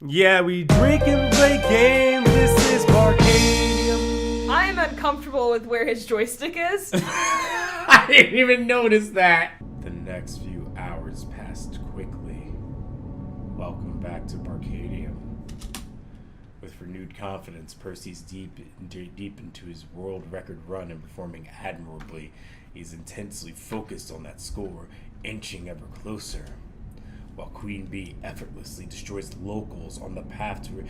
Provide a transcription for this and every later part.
Yeah, we drink and play games. This is Barcadium. I am uncomfortable with where his joystick is. I didn't even notice that. The next few hours passed quickly. Welcome back to Barcadium. With renewed confidence, Percy's deep into his world record run and performing admirably. He's intensely focused on that score, inching ever closer. While Queen Bee effortlessly destroys locals on the path to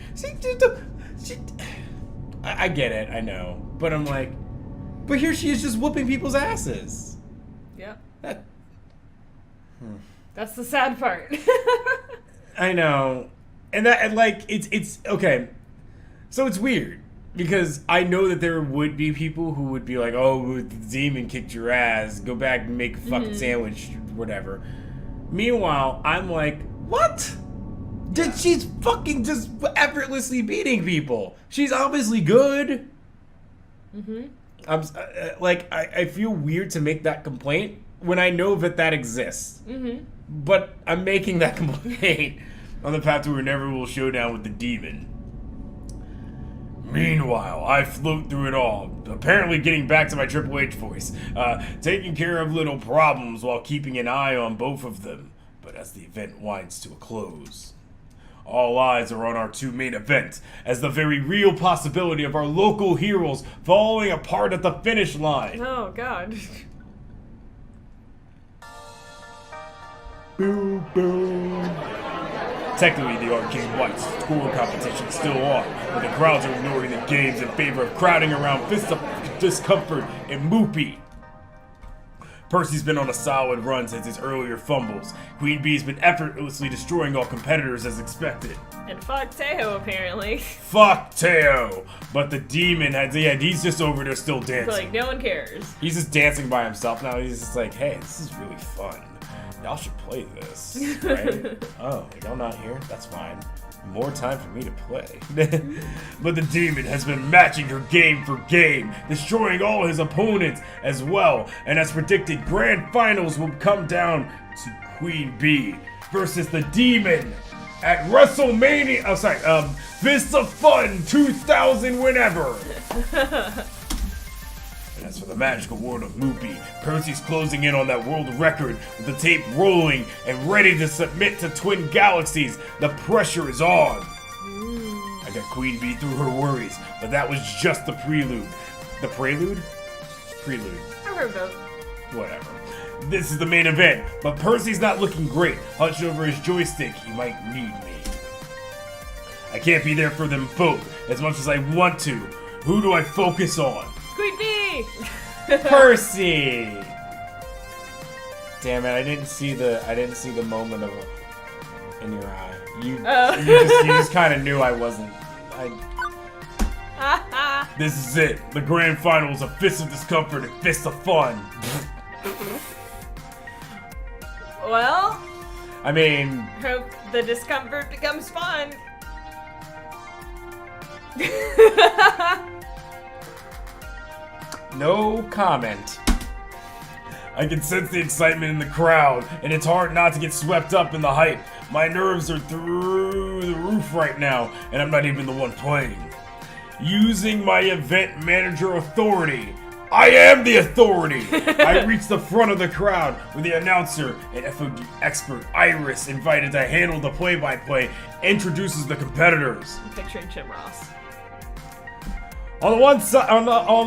I get it, I know. But I'm like, but here she is just whooping people's asses. Yep. That... That's the sad part. I know. And like, it's okay. So it's weird. Because I know that there would be people who would be like, oh, the demon kicked your ass. Go back and make a fucking sandwich, whatever. Meanwhile, I'm like, what? She's fucking just effortlessly beating people. She's obviously good. Mm-hmm. I feel weird to make that complaint when I know that exists. Mm-hmm. But I'm making that complaint on the path to a inevitable showdown with the demon. Meanwhile, I float through it all, apparently getting back to my Triple H voice, taking care of little problems while keeping an eye on both of them. But as the event winds to a close, all eyes are on our two main events, as the very real possibility of our local heroes falling apart at the finish line. Oh, God. Boo, boo. Technically, the Arcade White's score competition is still on, but the crowds are ignoring the games in favor of crowding around Fists of Discomfort and Moopy. Percy's been on a solid run since his earlier fumbles. Queen Bee's been effortlessly destroying all competitors as expected. And fuck Teo, apparently. Fuck Teo! But the demon, he's just over there still dancing. Like, no one cares. He's just dancing by himself now. He's just like, hey, this is really fun. Y'all should play this, right? Oh, y'all not here? That's fine. More time for me to play. But the demon has been matching her game for game, destroying all his opponents as well. And as predicted, grand finals will come down to Queen Bee versus the demon at WrestleMania. Fists of Fun 2000 whenever. As for the magical world of Moopy, Percy's closing in on that world record with the tape rolling and ready to submit to Twin Galaxies. The pressure is on. I got Queen Bee through her worries, but that was just the prelude. The prelude? Prelude. I heard both. Whatever. This is the main event, but Percy's not looking great. Hunched over his joystick, he might need me. I can't be there for them both as much as I want to. Who do I focus on? Queen Bee! Percy! Damn it, I didn't see the moment of in your eye. You just kind of knew I wasn't. This is it. The grand finals of Fists of Discomfort and Fists of Fun. Well, I mean, hope the discomfort becomes fun. No comment. I can sense the excitement in the crowd, and it's hard not to get swept up in the hype. My nerves are through the roof right now, and I'm not even the one playing. Using my event manager authority, I am the authority! I reach the front of the crowd with the announcer and FOD expert Iris invited to handle the play-by-play, introduces the competitors. I'm picturing Jim Ross. On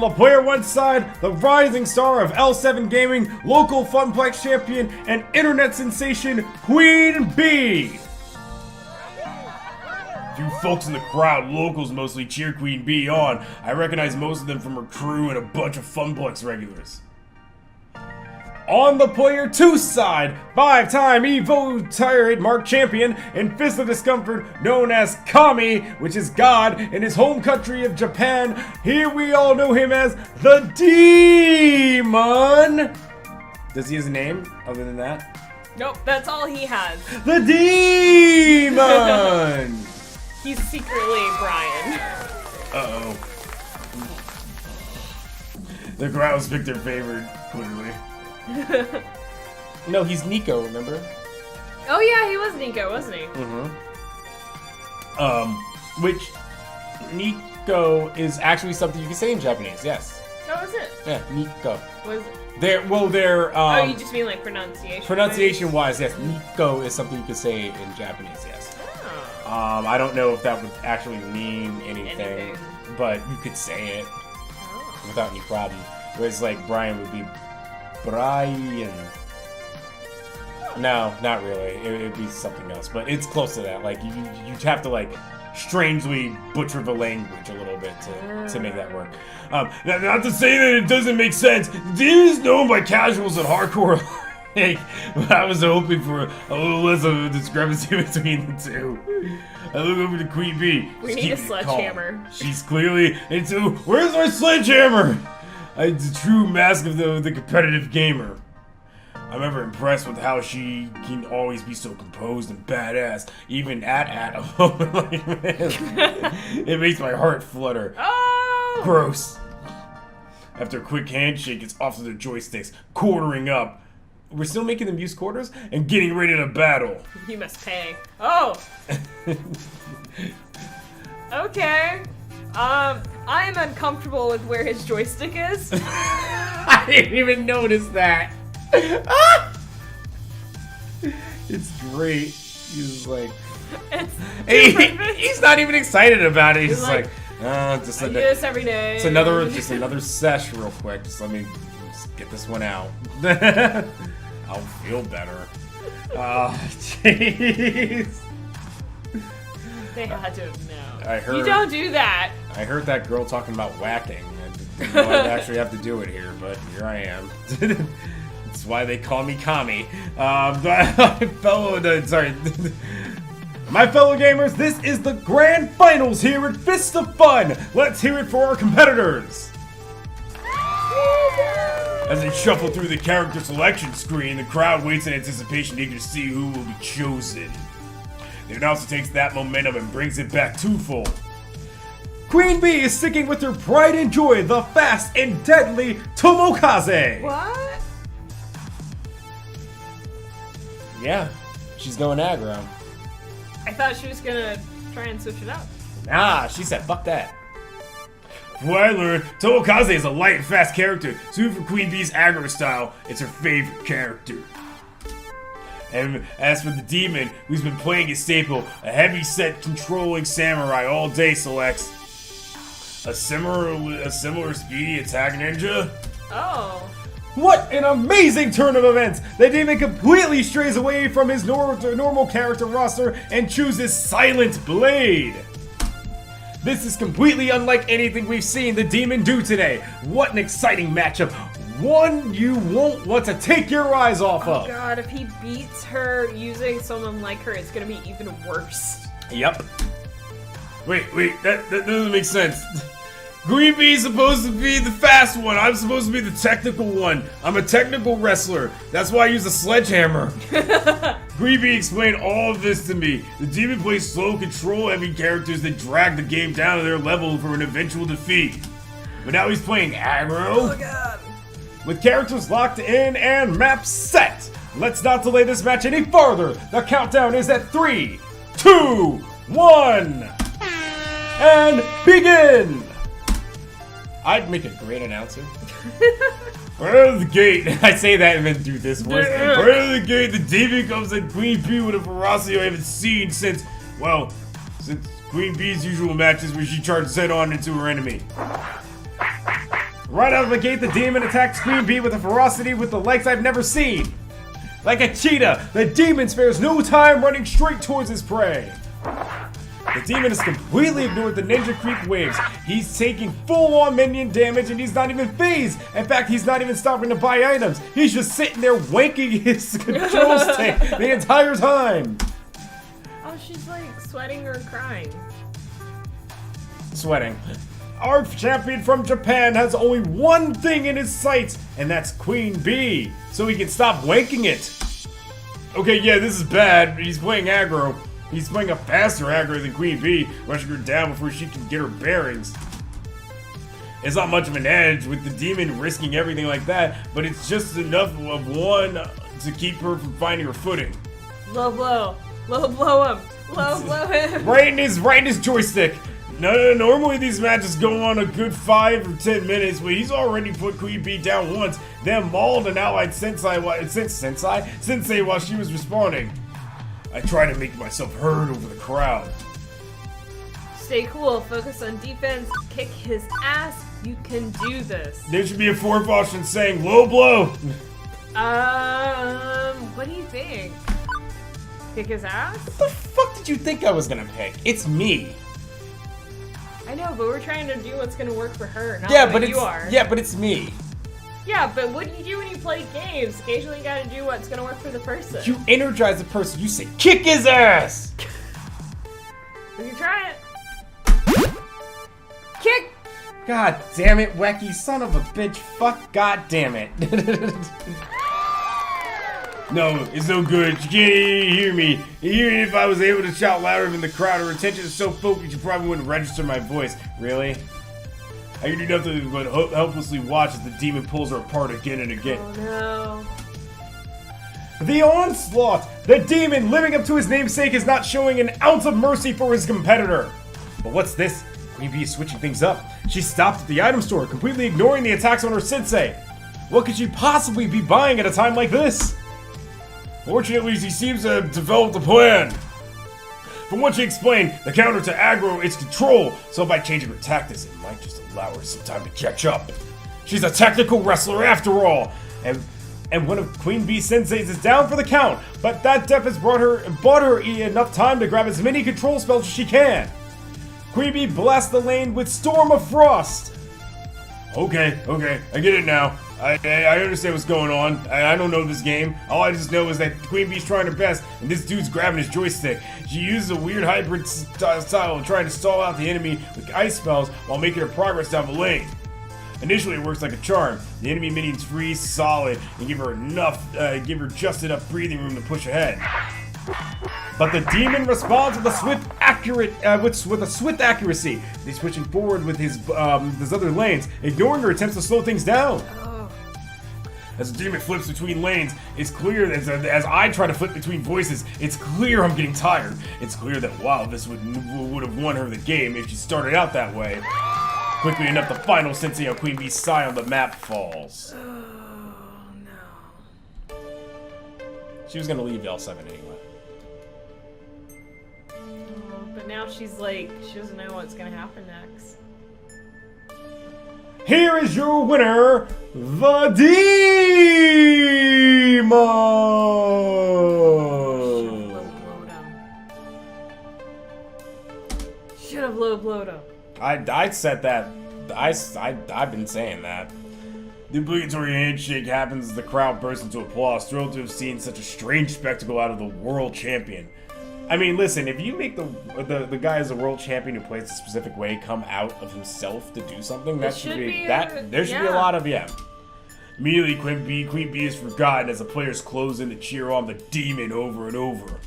the player one side, the rising star of L7 Gaming, local Funplex champion, and internet sensation, Queen Bee. Few folks in the crowd, locals mostly, cheer Queen Bee on. I recognize most of them from her crew and a bunch of Funplex regulars. On the player 2 side, 5-time Evo trademark champion and Fist of Discomfort known as Kami, which is God in his home country of Japan. Here we all know him as the Demon. Does he have a name other than that? Nope, that's all he has. The Demon! He's secretly Brian. Uh-oh. The crowds picked their favorite, clearly. No, he's Nico, remember? Oh yeah, he was Nico, wasn't he? Mm-hmm. Which Nico is actually something you can say in Japanese. Yes. Oh, is it? Yeah, Nico. Was it? They're Oh, you just mean like pronunciation? Pronunciation-wise, yes. Nico is something you could say in Japanese. Yes. Oh. I don't know if that would actually mean anything. But you could say it without any problem. Whereas like Brian would be Brian. No, not really. It'd be something else. But it's close to that. Like you'd have to like strangely butcher the language a little bit to make that work. Not to say that it doesn't make sense. It is known by casuals and hardcore. But I was hoping for a little less of a discrepancy between the two. I look over to Queen Bee. We need a sledgehammer. She's clearly into. Where's my sledgehammer? It's a true mask of the competitive gamer. I'm ever impressed with how she can always be so composed and badass, even at a moment like this. It makes my heart flutter. Oh! Gross. After a quick handshake, it's off to the joysticks, quartering up. We're still making them use quarters and getting ready to battle. You must pay. Oh! Okay. I am uncomfortable with where his joystick is. I didn't even notice that. It's great. He's like, he's not even excited about it. He's like just I do this every day. It's another sesh real quick. Just let me get this one out. I'll feel better. Oh, jeez. They had to have known. I heard. You don't do that. I heard that girl talking about whacking. I didn't know I'd actually have to do it here, but here I am. That's why they call me Kami. My fellow gamers, this is the grand finals here at Fist of Fun. Let's hear it for our competitors. As they shuffle through the character selection screen, the crowd waits in anticipation, eager to see who will be chosen. The announcer takes that momentum and brings it back twofold. Queen Bee is sticking with her pride and joy, the fast and deadly Tomokaze. What? Yeah, she's going aggro. I thought she was gonna try and switch it up. Nah, she said fuck that. From what I learned, Tomokaze is a light and fast character, suited for Queen Bee's aggro style. It's her favorite character. And as for the demon, who's been playing his staple, a heavy-set controlling samurai all day selects a similar speedy attack ninja. Oh. What an amazing turn of events! The demon completely strays away from his normal character roster and chooses Silent Blade. This is completely unlike anything we've seen the demon do today. What an exciting matchup. One you won't want to take your eyes off of. Oh god, if he beats her using someone like her, it's gonna be even worse. Yep. Wait, that doesn't make sense. Queen Bee's supposed to be the fast one. I'm supposed to be the technical one. I'm a technical wrestler. That's why I use a sledgehammer. Queen Bee explained all of this to me. The demon plays slow, control-heavy characters that drag the game down to their level for an eventual defeat. But now he's playing aggro. Oh god. With characters locked in and maps set. Let's not delay this match any farther. The countdown is at 3, 2, 1, and begin. I'd make a great announcer. Right out of the gate, I say that and then do this voice. Right out of the gate, the demon comes at Queen Bee with a ferocity I haven't seen since Queen Bee's usual matches where she charges head on into her enemy. Right out of the gate, the demon attacks Queen Bee with a ferocity with the legs I've never seen. Like a cheetah, the demon spares no time running straight towards his prey. The demon has completely ignored the ninja creep waves. He's taking full-on minion damage and he's not even phased. In fact, he's not even stopping to buy items. He's just sitting there wanking his control stick the entire time. Oh, she's like sweating or crying. Sweating. Our champion from Japan has only one thing in his sights, and that's Queen Bee, so he can stop wanking it. Okay, yeah, this is bad. He's playing aggro. He's playing a faster aggro than Queen Bee, rushing her down before she can get her bearings. It's not much of an edge with the demon risking everything like that, but it's just enough of one to keep her from finding her footing. Low blow. Low blow him. Low blow him. Right in his joystick. No, normally these matches go on a good 5 or 10 minutes, but he's already put Queen Bee down once, then mauled an allied sensei while she was responding. I try to make myself heard over the crowd. Stay cool, focus on defense, kick his ass, you can do this. There should be a fourth option saying low blow. What do you think? Kick his ass? What the fuck did you think I was gonna pick? It's me. I know, but we're trying to do what's gonna work for her, not Yeah, what but you are. Yeah, but it's me. Yeah, but what do you do when you play games? Occasionally you gotta do what's gonna work for the person. You energize the person, you say, kick his ass! We can try it. Kick! God damn it, Wacky son of a bitch. Fuck, god damn it. No, it's no good. You can't hear me. Even if I was able to shout louder than the crowd, her attention is so focused you probably wouldn't register my voice. Really? I can do nothing but helplessly watch as the demon pulls her apart again and again. Oh no. The onslaught! The demon, living up to his namesake, is not showing an ounce of mercy for his competitor. But what's this? Queen Bee is switching things up. She stopped at the item store, completely ignoring the attacks on her sensei. What could she possibly be buying at a time like this? Fortunately, she seems to have developed a plan. From what she explained, the counter to aggro is control, so by changing her tactics, it might just allow her some time to catch up. She's a technical wrestler after all, and one of Queen Bee Sensei's is down for the count, but that depth has bought her enough time to grab as many control spells as she can. Queen Bee blasts the lane with Storm of Frost. Okay, I get it now. I understand what's going on. I don't know this game. All I just know is that Queen Bee's trying her best, and this dude's grabbing his joystick. She uses a weird hybrid style of trying to stall out the enemy with ice spells while making her progress down the lane. Initially, it works like a charm. The enemy minions freeze solid and give her just enough breathing room to push ahead. But the demon responds with a swift accuracy. He's switching forward with his other lanes, ignoring her attempts to slow things down. As the demon flips between lanes, it's clear that as I try to flip between voices, it's clear I'm getting tired. It's clear that while this would have won her the game if she started out that way, quickly enough the final sensei on Queen Bee's side on the map falls. Oh no. She was gonna leave L7 anyway. But now she's like, she doesn't know what's gonna happen next. Here is your winner, the Demon! Should have low blowed him. I said that. I've been saying that. The obligatory handshake happens as the crowd bursts into applause, thrilled to have seen such a strange spectacle out of the world champion. I mean, listen, if you make the guy as a world champion who plays a specific way come out of himself to do something, there should be a lot of Immediately, Queen Bee is forgotten as the players close in to cheer on the demon over and over.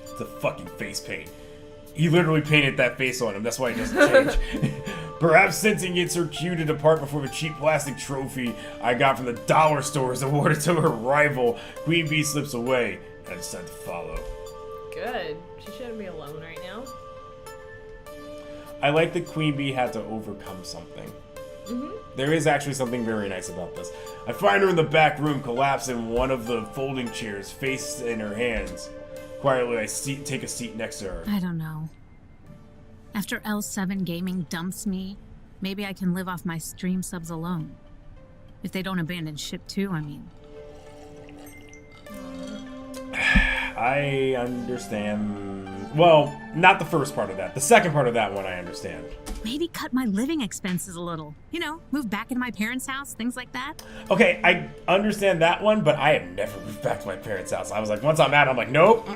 It's a fucking face paint. He literally painted that face on him, that's why he doesn't change. Perhaps sensing it's her cue to depart before the cheap plastic trophy I got from the dollar store is awarded to her rival, Queen Bee slips away, and I decide to follow. Good. She shouldn't be alone right now. I like that Queen Bee had to overcome something. There is actually something very nice about this. I find her in the back room, collapsed in one of the folding chairs, face in her hands. Quietly, I take a seat next to her. I don't know. After L7 Gaming dumps me, maybe I can live off my stream subs alone. If they don't abandon ship too, I mean. I understand. Well, not the first part of that. The second part of that one I understand. Maybe cut my living expenses a little. You know, move back into my parents' house, things like that. Okay, I understand that one, but I have never moved back to my parents' house. I was like, once I'm out, I'm like, nope,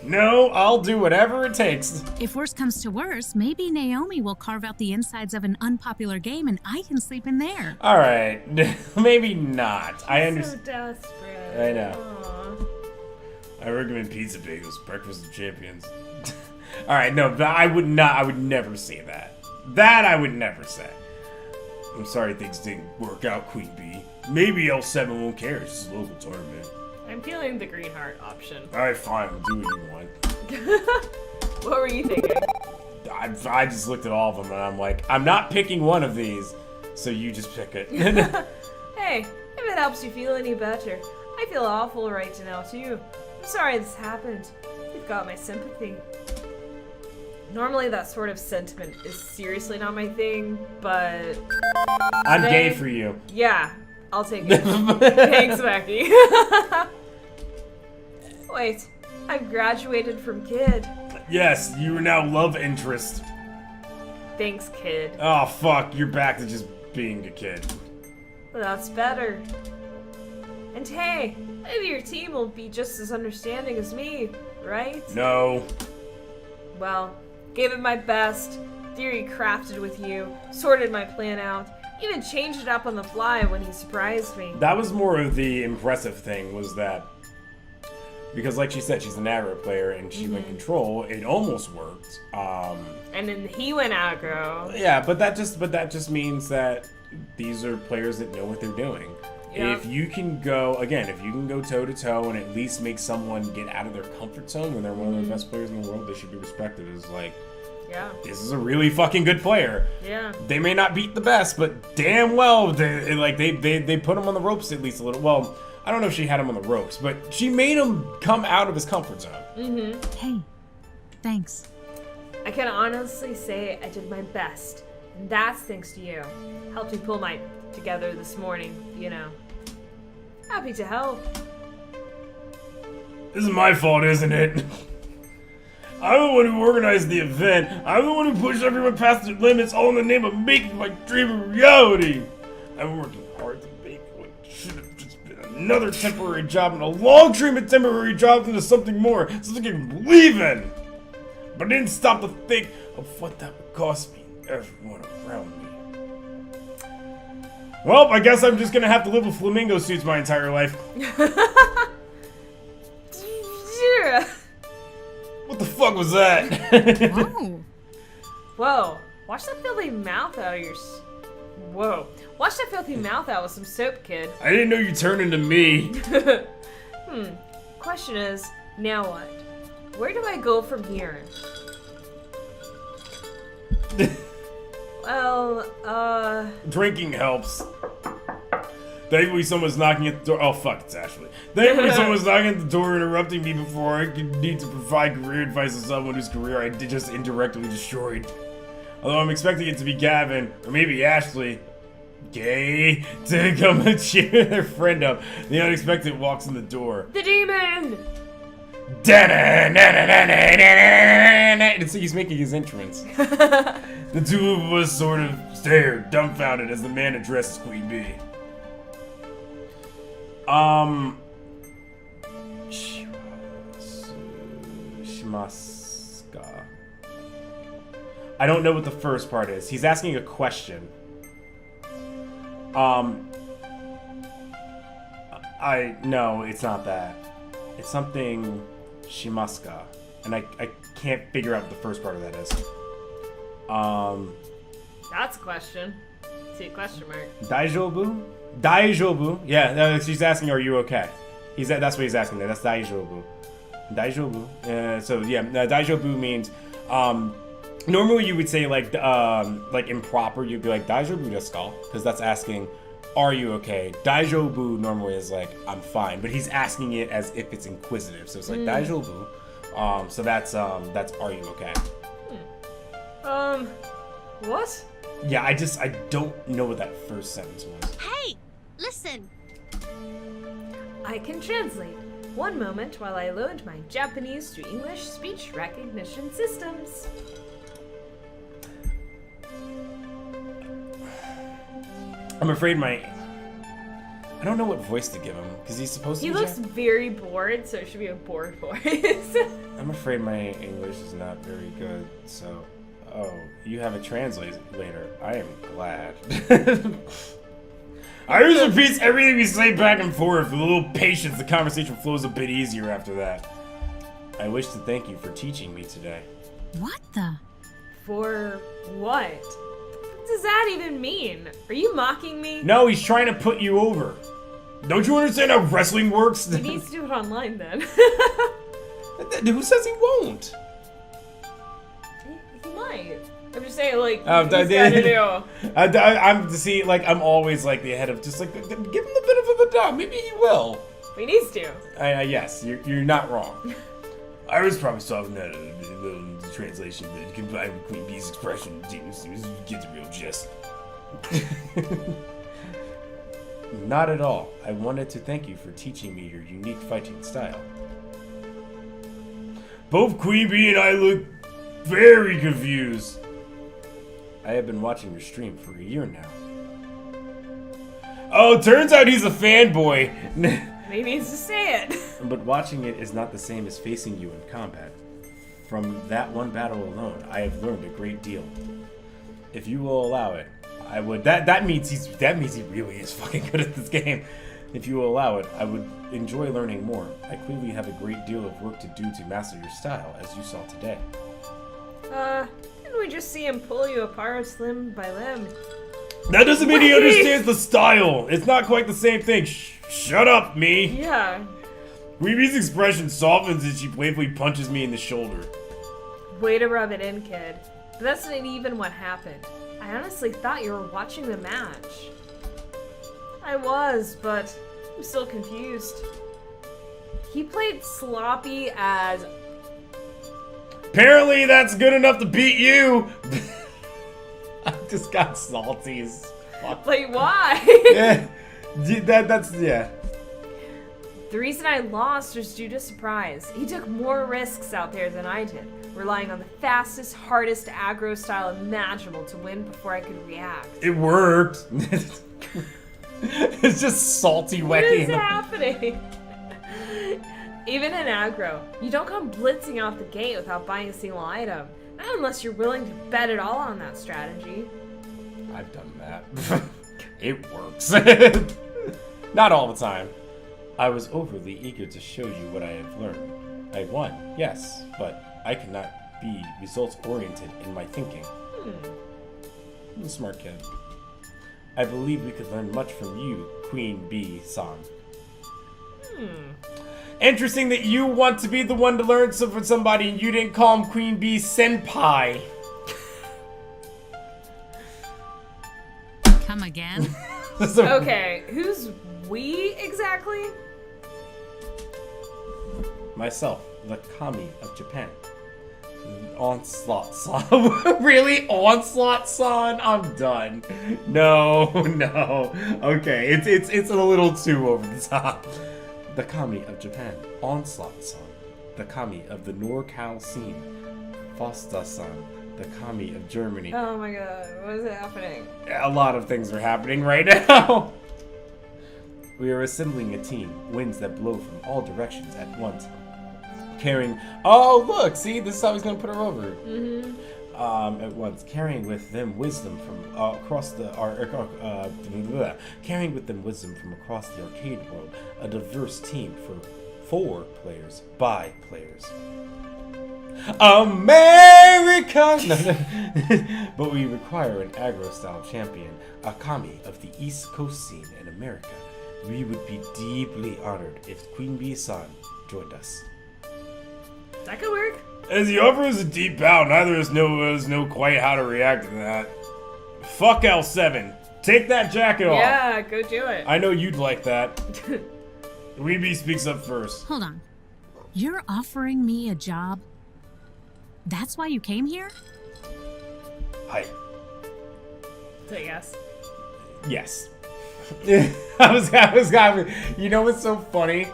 no, I'll do whatever it takes. If worse comes to worse, maybe Naomi will carve out the insides of an unpopular game and I can sleep in there. All right, maybe not. I understand. So desperate. I know. Aww. I recommend pizza bagels, breakfast of champions. All right, no, I would never say that. That I would never say. I'm sorry things didn't work out, Queen Bee. Maybe L7 won't care. It's just a local tournament. I'm feeling the green heart option. All right, fine. Do what you want. What were you thinking? I just looked at all of them and I'm like, I'm not picking one of these, so you just pick it. Hey, if it helps you feel any better, I feel awful right now too. I'm sorry this happened. You've got my sympathy. Normally that sort of sentiment is seriously not my thing, but... I'm today, gay for you. Yeah, I'll take it. Thanks, Becky. Wait, I've graduated from kid. Yes, you are now love interest. Thanks, kid. Oh fuck, you're back to just being a kid. Well, that's better. And hey, maybe your team will be just as understanding as me, right? No. Well, gave it my best, theory crafted with you, sorted my plan out, even changed it up on the fly when he surprised me. That was more of the impressive thing, was that because like she said, she's an aggro player and she went control, it almost worked. And then he went aggro. Yeah, but that just means that these are players that know what they're doing. Yeah. If you can go toe to toe and at least make someone get out of their comfort zone when they're one of the best players in the world, they should be respected as like, Yeah. this is a really fucking good player. Yeah. They may not beat the best, but damn well they put him on the ropes at least a little. Well, I don't know if she had him on the ropes, but she made him come out of his comfort zone. Hey, thanks. I can honestly say I did my best, and that's thanks to you. Helped me pull my together this morning, you know. Happy to help. This is my fault, isn't it? I'm the one who organized the event. I'm the one who pushed everyone past their limits, all in the name of making my dream a reality. I've been working hard to make what should have just been another temporary job and a long dream of temporary jobs into something more, something I can believe in. But I didn't stop to think of what that would cost me and everyone around me. Well, I guess I'm just gonna have to live with flamingo suits my entire life. What the fuck was that? Whoa. Whoa. Wash that filthy mouth out of your... Whoa. Wash that filthy mouth out with some soap, kid. I didn't know you turned into me. Question is, now what? Where do I go from here? Well, Drinking helps. Thankfully, someone's knocking at the door. Oh, fuck, it's Ashley. Thankfully, someone's knocking at the door, interrupting me before I could need to provide career advice to someone whose career I did just indirectly destroyed. Although I'm expecting it to be Gavin, or maybe Ashley, gay, to come and cheer their friend up. The unexpected walks in the door. the demon! And so he's making his entrance. The two of us sort of stared, dumbfounded, as the man addresses Queen Bee. Shimaska. I don't know what the first part is. He's asking a question. No, it's not that. It's something Shimaska. And I can't figure out what the first part of that is. That's a question. See a question mark. Daijobu? Daijobu? Yeah, she's asking, are you okay? That's what he's asking there. That's Daijobu. Daijobu. Daijobu means, normally you would say like improper, you'd be like, Daijobu desu ka? Because that's asking, are you okay? Daijobu normally is like, I'm fine. But he's asking it as if it's inquisitive. So it's like, Daijobu. So that's, are you okay? What? Yeah, I don't know what that first sentence was. Hey, listen. I can translate. One moment while I load my Japanese to English speech recognition systems. I'm afraid I don't know what voice to give him, because he's supposed to He be looks very bored, so it should be a bored voice. I'm afraid my English is not very good, so... Oh, you have a translator. I am glad. Iris repeats everything we say back and forth. With a little patience, the conversation flows a bit easier after that. I wish to thank you for teaching me today. What the? For what? What does that even mean? Are you mocking me? No, he's trying to put you over. Don't you understand how wrestling works? He needs to do it online then. Who says he won't? He might. I'm just saying, like, I'm see, like, I'm always like the head of just like give him the benefit of the doubt. Maybe he will. He needs to. Yes, you're not wrong. I was probably solving that the translation, but combined with Queen Bee's expression, gets a real gist. Not at all. I wanted to thank you for teaching me your unique fighting style. Both Queen Bee and I look very confused. I have been watching your stream for a year now. Oh, turns out he's a fanboy. He needs to say it. But watching it is not the same as facing you in combat. From that one battle alone, I have learned a great deal. If you will allow it, I would. That means he really is fucking good at this game. If you will allow it, I would enjoy learning more. I clearly have a great deal of work to do to master your style, as you saw today. Didn't we just see him pull you apart limb by limb? That doesn't mean he understands the style. It's not quite the same thing. Shut up, me. Yeah. Ruby's expression softens and she playfully punches me in the shoulder. Way to rub it in, kid. But that's not even what happened. I honestly thought you were watching the match. I was, but I'm still confused. He played sloppy as... Apparently that's good enough to beat you. I just got salty as fuck. Like, why? Yeah. That's. The reason I lost was due to surprise. He took more risks out there than I did, relying on the fastest, hardest aggro style imaginable to win before I could react. It worked. It's just salty What wecking. is happening? Even in aggro, you don't come blitzing out the gate without buying a single item. Not unless you're willing to bet it all on that strategy. I've done that. It works. Not all the time. I was overly eager to show you what I have learned. I won, yes, but I cannot be results-oriented in my thinking. I'm a smart kid. I believe we could learn much from you, Queen Bee-san. Interesting that you want to be the one to learn from somebody and you didn't call him Queen Bee Senpai. Come again? Okay, who's we exactly? Myself, the Kami of Japan. Onslaught-san. Really? Onslaught-san? I'm done. No. Okay, it's a little too over the top. The Kami of Japan. Onslaught-san. The Kami of the NorCal scene. Fosta-san. The Kami of Germany. Oh my god, what is happening? A lot of things are happening right now. We are assembling a team. Winds that blow from all directions at once. Carrying... Oh, look! See? This is how he's going to put her over. At once. Carrying with them wisdom from across the... carrying with them wisdom from across the arcade world. A diverse team for players by players. America! But we require an aggro-style champion. A Kami of the East Coast scene in America. We would be deeply honored if Queen Bee-san joined us. That could work. As the offer is a deep bow, neither of us know quite how to react to that. Fuck L7. Take that jacket off. Yeah, go do it. I know you'd like that. Queen Bee speaks up first. Hold on. You're offering me a job? That's why you came here? Hi. So yes. Yes. I was, you know what's so funny?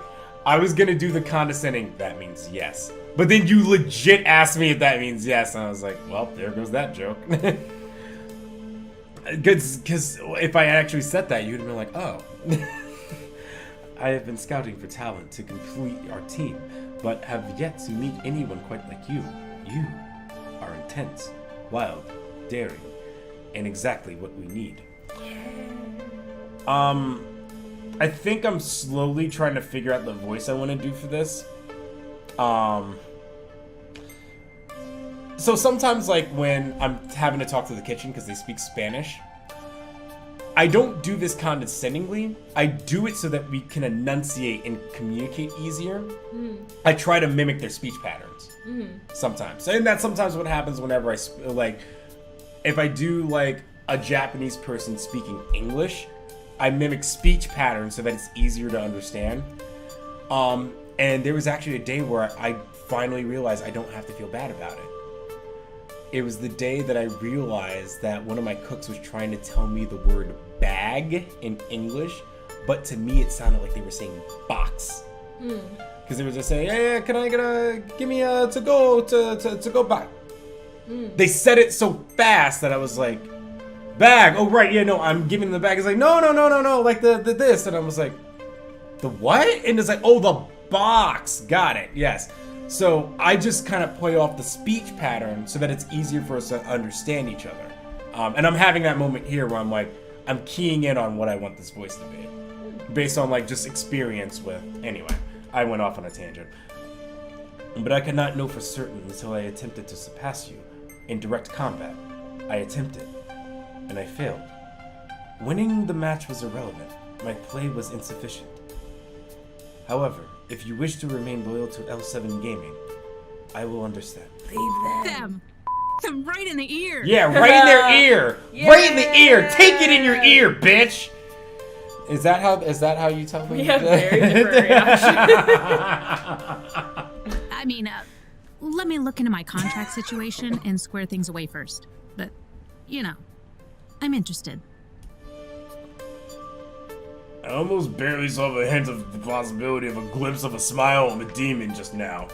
I was gonna do the condescending, that means yes. But then you legit asked me if that means yes, and I was like, well, there goes that joke. Because if I actually said that, you'd have been like, oh. I have been scouting for talent to complete our team, but have yet to meet anyone quite like you. You are intense, wild, daring, and exactly what we need. I think I'm slowly trying to figure out the voice I want to do for this. So sometimes, like, when I'm having to talk to the kitchen because they speak Spanish, I don't do this condescendingly. I do it so that we can enunciate and communicate easier. I try to mimic their speech patterns sometimes. And that's sometimes what happens whenever I, like, if I do, like, a Japanese person speaking English, I mimic speech patterns so that it's easier to understand. And there was actually a day where I finally realized I don't have to feel bad about it. It was the day that I realized that one of my cooks was trying to tell me the word bag in English, but to me it sounded like they were saying box. Because they were just saying, hey, can I give me a to go bag? They said it so fast that I was like, bag, oh right, yeah, no, I'm giving them the bag. It's like, no, like the this. And I was like, the what? And it's like, oh, the box. Got it, yes. So I just kind of play off the speech pattern so that it's easier for us to understand each other. And I'm having that moment here where I'm like, I'm keying in on what I want this voice to be. Based on like just experience with, anyway, I went off on a tangent. But I could not know for certain until I attempted to surpass you in direct combat. I attempted, and I failed. Winning the match was irrelevant. My play was insufficient. However, if you wish to remain loyal to L7 Gaming, I will understand. Leave Them right in the ear. Yeah, right in their ear. Yeah. Right in the ear. Take it in your ear, bitch. Is that how you tell me? Yeah, very different reaction. I mean, let me look into my contract situation and square things away first. But, you know, I'm interested. I almost barely saw the hint of the possibility of a glimpse of a smile on the demon just now.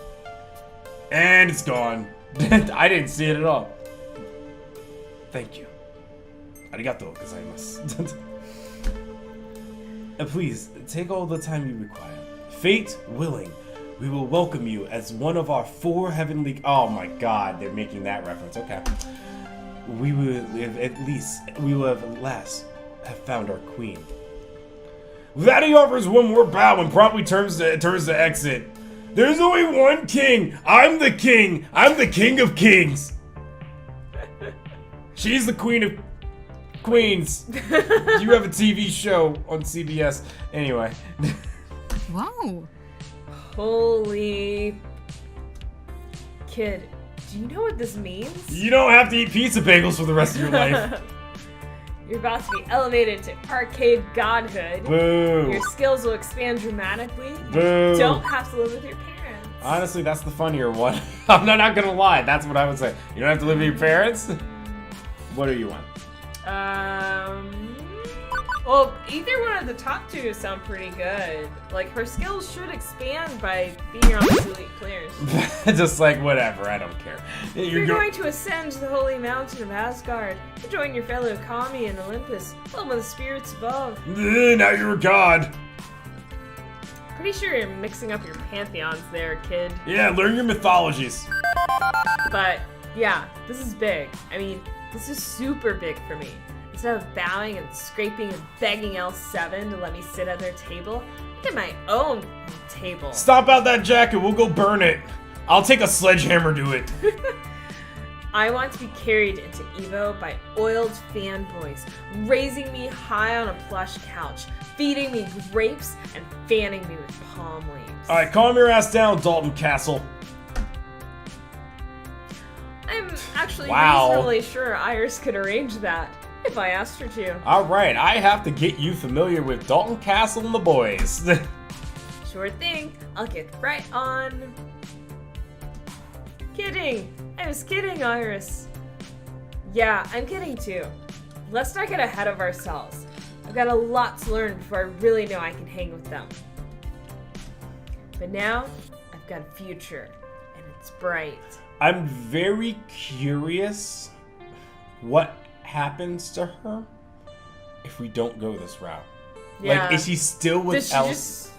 And it's gone. I didn't see it at all. Thank you. Arigato gozaimasu. Please, take all the time you require. Fate willing, we will welcome you as one of our 4 heavenly... Oh my god, they're making that reference. Okay. We will at last have found our queen. That he offers one more bow and promptly turns to exit. There's only one king. I'm the king. I'm the king of kings. She's the queen of queens. You have a TV show on CBS. Anyway. Whoa. Holy... Kid, do you know what this means? You don't have to eat pizza bagels for the rest of your life. You're about to be elevated to arcade godhood. Boo. Your skills will expand dramatically. Boo. You don't have to live with your parents. Honestly, that's the funnier one. I'm not gonna lie. That's what I would say. You don't have to live with your parents? What do you want? Well, either one of the top 2 sound pretty good. Like, her skills should expand by being around these elite players. Just like, whatever, I don't care. You're going to ascend the holy mountain of Asgard to join your fellow Kami in Olympus, home of the spirits above. Now you're a god. Pretty sure you're mixing up your pantheons there, kid. Yeah, learn your mythologies. But, yeah, this is big. I mean, this is super big for me. Instead of bowing and scraping and begging L7 to let me sit at their table, I get my own table. Stomp out that jacket, we'll go burn it. I'll take a sledgehammer to it. I want to be carried into Evo by oiled fanboys, raising me high on a plush couch, feeding me grapes, and fanning me with palm leaves. Alright, calm your ass down, Dalton Castle. I'm actually Wow. reasonably sure Iris could arrange that, if I asked her to. Alright, I have to get you familiar with Dalton Castle and the boys. Sure thing, I'll get right on. Kidding! I was kidding, Iris. Yeah, I'm kidding too. Let's not get ahead of ourselves. I've got a lot to learn before I really know I can hang with them. But now, I've got a future, and it's bright. I'm very curious what happens to her if we don't go this route. Yeah. Like, is she still with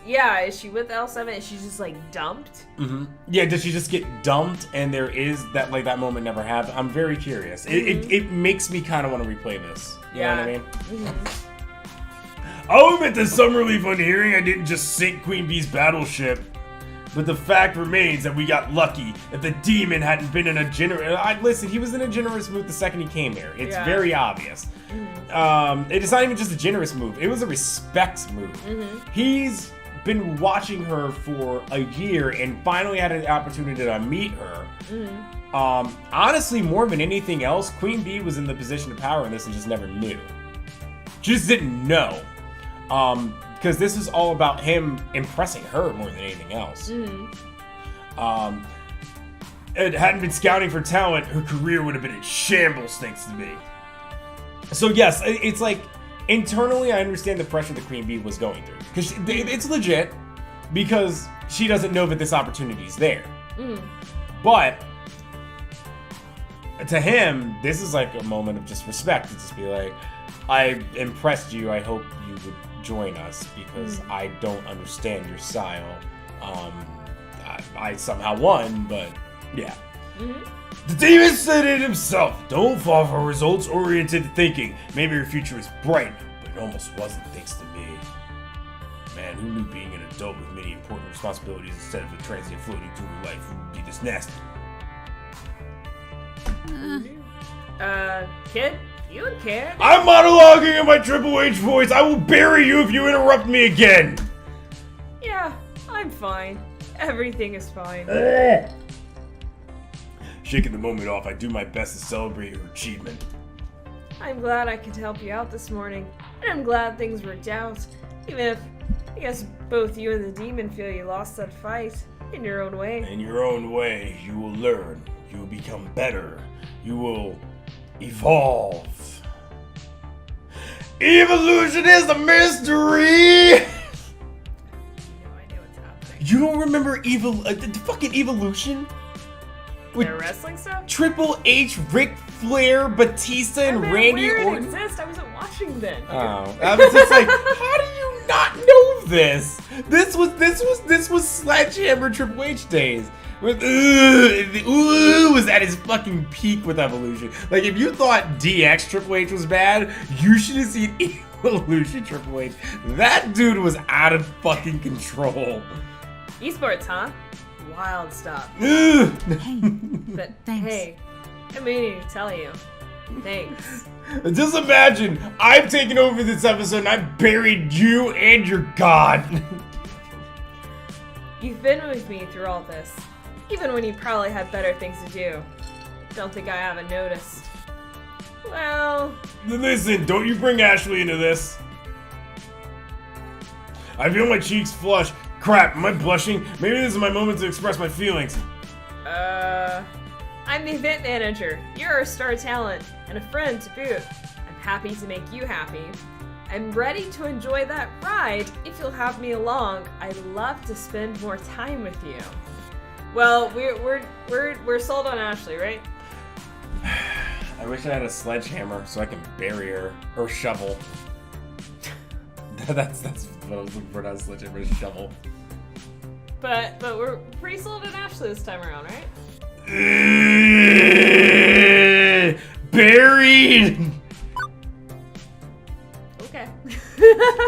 Yeah, is she with L7? Is she just like dumped? Mm-hmm. Yeah, does she just get dumped and there is that, like, that moment never happened? I'm very curious. It makes me kind of want to replay this. You know what I mean? Mm-hmm. I'll admit to some relief on hearing I didn't just sink QUEENBEE'S battleship. But the fact remains that we got lucky. If the demon hadn't been in a generous... Listen, he was in a generous mood the second he came here. It's very obvious. It's not even just a generous move. It was a respect move. He's been watching her for a year and finally had an opportunity to meet her. Honestly, more than anything else, Queen Bee was in the position of power in this and just never knew. Just didn't know. Because this is all about him impressing her more than anything else. It hadn't been scouting for talent, her career would have been in shambles thanks to me. So yes, it's like, internally I understand the pressure that Queen Bee was going through. Because it's legit, because she doesn't know that this opportunity is there. But, to him, this is like a moment of just respect. To just be like, I impressed you, I hope you would join us because I don't understand your style. I somehow won, but yeah. The demon said it himself. Don't fall for results-oriented thinking. Maybe your future is bright, but it almost wasn't thanks to me. Man, who knew being an adult with many important responsibilities instead of a transient floating through life would be this nasty? Kid? You don't care? I'm monologuing in my Triple H voice. I will bury you if you interrupt me again. Yeah, I'm fine. Everything is fine. Shaking the moment off, I do my best to celebrate your achievement. I'm glad I could help you out this morning, and I'm glad things worked out. Even if, I guess, both you and the demon feel you lost that fight in your own way. In your own way, you will learn. You will become better. You will evolve. Evolution is a mystery! No idea what's happening. You don't remember the fucking Evolution? With Their wrestling stuff? Triple H, Ric Flair, Batista, and Randy Orton? It exist. I wasn't watching then. Oh, I was just like, how do you not know this? This was Sledgehammer Triple H days. With was at his fucking peak with Evolution. Like, if you thought DX Triple H was bad, you should have seen Evolution Triple H. That dude was out of fucking control. Esports, huh? Wild stuff. Hey, But thanks. hey, I'm meaning to tell you. Thanks. Just imagine, I've taken over this episode and I've buried you and your god. You've been with me through all this, even when you probably had better things to do. Don't think I haven't noticed. Well... Listen, don't you bring Ashley into this. I feel my cheeks flush. Crap, am I blushing? Maybe this is my moment to express my feelings. I'm the event manager. You're a star talent, and a friend to boot. I'm happy to make you happy. I'm ready to enjoy that ride if you'll have me along. I'd love to spend more time with you. Well, we're sold on Ashley, right? I wish I had a sledgehammer so I can bury her. Or shovel. That's what I was looking for, not a sledgehammer, a shovel. But we're pretty sold on Ashley this time around, right? Buried! Okay.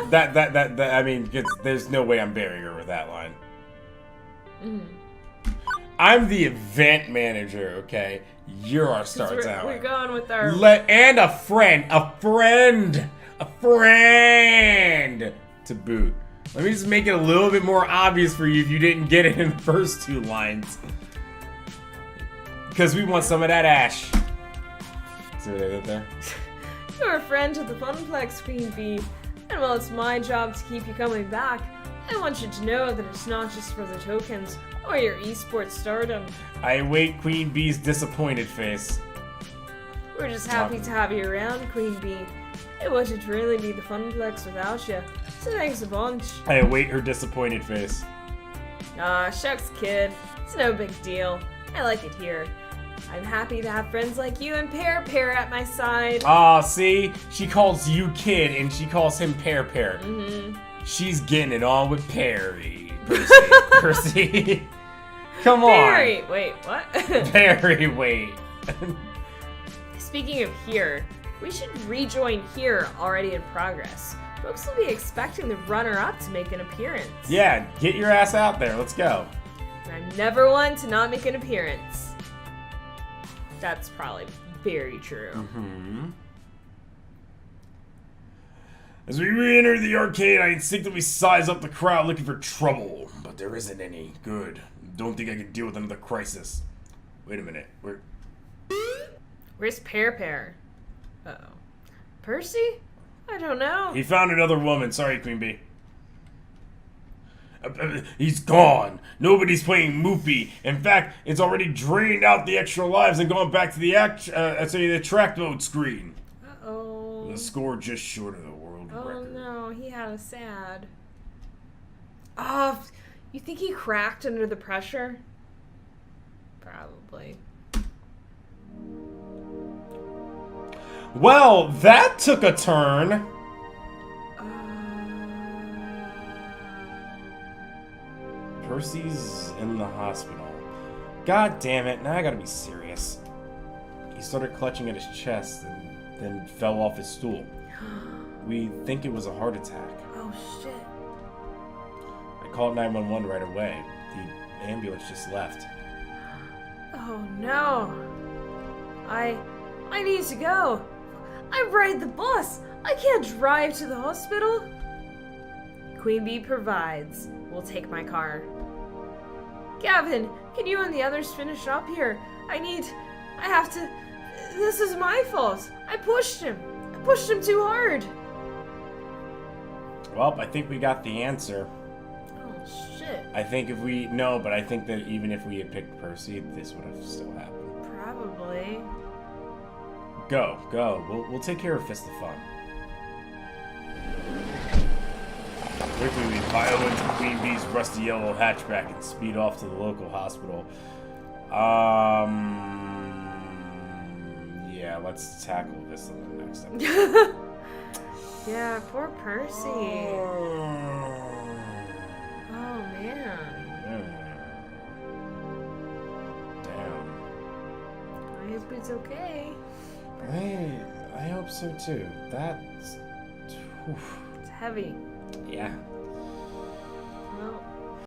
that I mean, there's no way I'm burying her with that line. I'm the event manager, okay? You're our star talent. We're going with our... And a friend to boot. Let me just make it a little bit more obvious for you if you didn't get it in the first two lines. Because we want some of that ash. See what I did there? You're a friend to the Funplex, Queen Bee. And while it's my job to keep you coming back, I want you to know that it's not just for the tokens or your esports stardom. I await Queen Bee's disappointed face. We're just happy to have you around, Queen Bee. It wouldn't really be the Funplex without you, so thanks a bunch. I await her disappointed face. Aw, shucks, kid. It's no big deal. I like it here. I'm happy to have friends like you and Pear at my side. Aw, see? She calls you kid and she calls him Pear. She's getting it on with Perry. Percy. Come on. Perry! Wait, what? Perry, wait. Speaking of here, we should rejoin here already in progress. Folks will be expecting the runner-up to make an appearance. Yeah, get your ass out there. Let's go. I'm never one to not make an appearance. That's probably very true. Mm-hmm. As we re-enter the arcade, I instinctively size up the crowd looking for trouble. But there isn't any. Good. Don't think I can deal with another crisis. Wait a minute. Where's Pear? Uh-oh. Percy? I don't know. He found another woman. Sorry, Queen Bee. He's gone. Nobody's playing Moopy. In fact, it's already drained out the extra lives and gone back to the track mode screen. Uh-oh. The score just short of the world record. Oh no, he had a sad. Oh, you think he cracked under the pressure? Probably. Well, that took a turn. Percy's in the hospital. God damn it, now I gotta be serious. He started clutching at his chest and then fell off his stool. We think it was a heart attack. Oh shit. I called 911 right away. The ambulance just left. Oh no. I need to go. I ride the bus. I can't drive to the hospital. Queen Bee provides. We'll take my car. Gavin, can you and the others finish up here? This is my fault. I pushed him too hard. Well, I think we got the answer. Oh shit. I think but I think that even if we had picked Percy, this would have still happened. Probably. Go. We'll take care of Fist of Fun. Quickly, we pile into Queen Bee's rusty yellow hatchback and speed off to the local hospital. Yeah, let's tackle this in the next episode. Yeah, poor Percy. Oh man. Damn. I hope it's okay. I hope so too. That's... It's heavy. Yeah. Well,